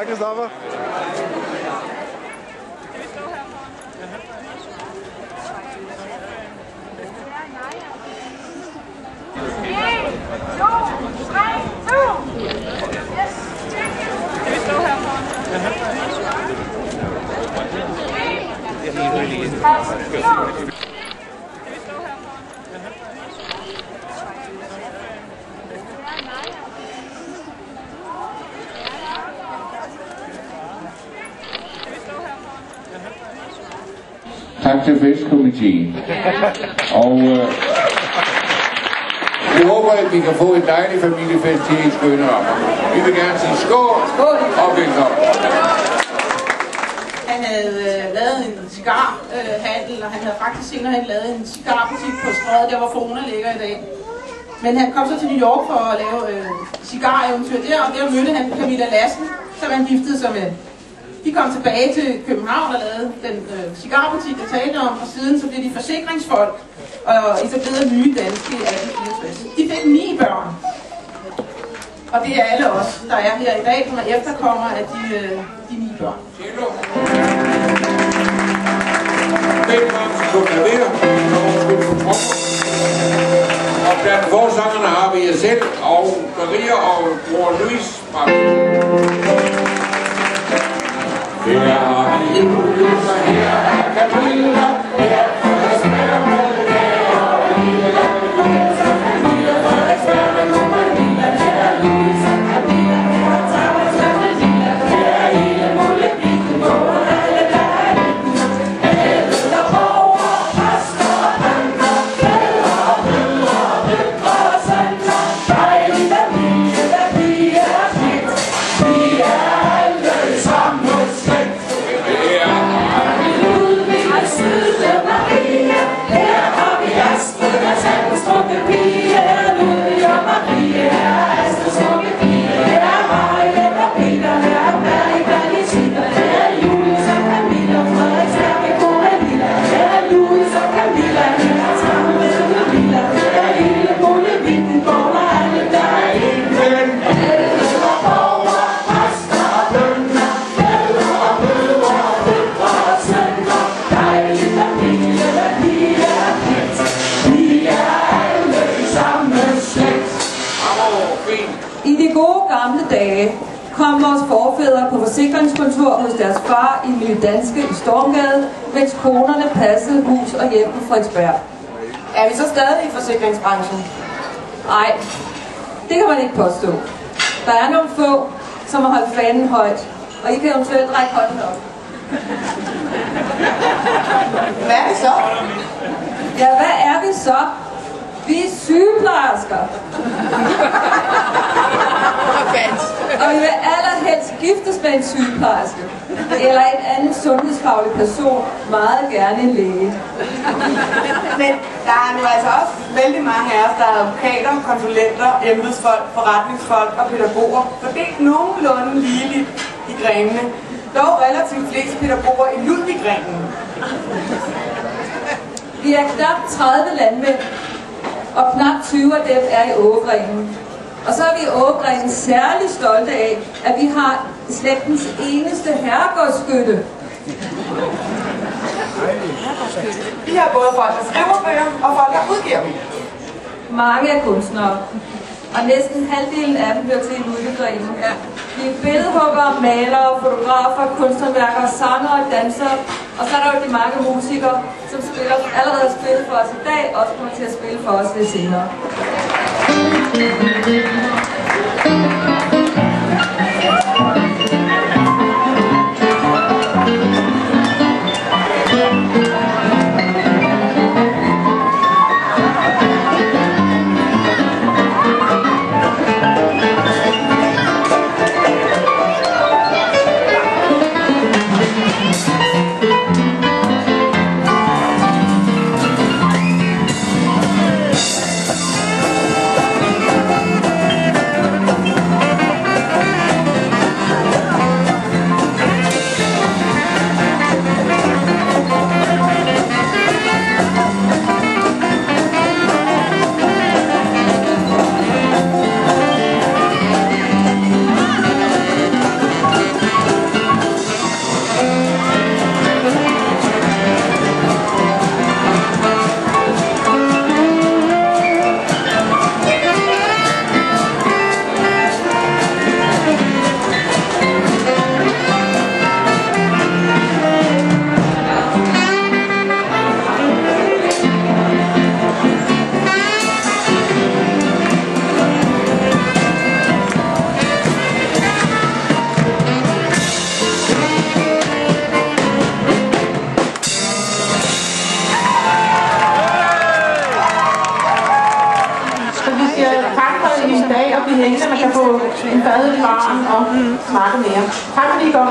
Hej, Christoffer. Tak til festkomiteen. Og jeg håber, at vi kan få en dejlig familiefest her i Skønnerup. Vi vil gerne sige skål og velkommen. Han havde lavet en cigarhandel, og han havde faktisk senere lavet en cigarbutik på Strøget, der hvor Fona ligger i dag. Men han kom så til New York for at lave cigareventyr der, og der mødte han Camilla Lassen, som han giftede sig med. De kom tilbage til København og lavede den cigarbutik, jeg talte om, og siden så blev de forsikringsfolk og etablerede nye danske i 1864. De fik 9 børn. Og det er alle os, der er her i dag, som er efterkommer af de 9 børn. Velkommen til klaver, og blandt forsangerne har vi jer selv og Maria og bror Louis. Her har vi julehuser, her er Camilla, her er spærmel, her er lille Louis og Camilla, her er spærmel, Maria, her er Louis og Camilla, her er Thomas og Camilla, her er hele muligheden, hvor alle der er alle der over, præster og bønder, fædre og mødre, døtre og sønner, dejligt at vide, at vi er smidt, vi er alle sammen. I de gode gamle dage kom vores forfædre på forsikringskontor hos deres far i Nye Danske i Stormgade, mens konerne passede hus og hjem på Frederiksberg. Er vi så stadig i forsikringsbranchen? Nej, det kan man ikke påstå. Der er nogle få, som har holdt fanen højt, og I kan eventuelt række hånden op. Hvad er det så? Ja, hvad er vi så? Vi er sygeplejersker. Og vi vil allerhelst giftes med en sygeplejerske. Eller en anden sundhedsfaglig person, meget gerne en læge. Men der er nu altså også vældig mange af os, der er advokater, konsulenter, embedsfolk, forretningsfolk og pædagoger, fordelt nogenlunde ligeligt i grenene. Dog relativt flest pædagoger i Ludvig-grenen. Vi er knap 30 landmænd, og knap 20 af dem er i Ågegrenen. Og så er vi i Ågegrenen særlig stolte af, at vi har slægtens eneste herregårdsskytte. Vi har både folk, der skriver bøger, og folk, der udgiver dem. Mange er kunstnere, og næsten halvdelen af dem bliver til i Ludvig-grenen. Ja. Vi er billedhuggere, malere, fotografer, kunsthåndværkere, sangere og dansere. Og så er der jo de mange musikere, som allerede har spillet for os i dag, og også kommer til at spille for os lidt senere. tak for i dag at blive hængende. Man kan få en fadøl i baren og snakke mere. Tak fordi I kom.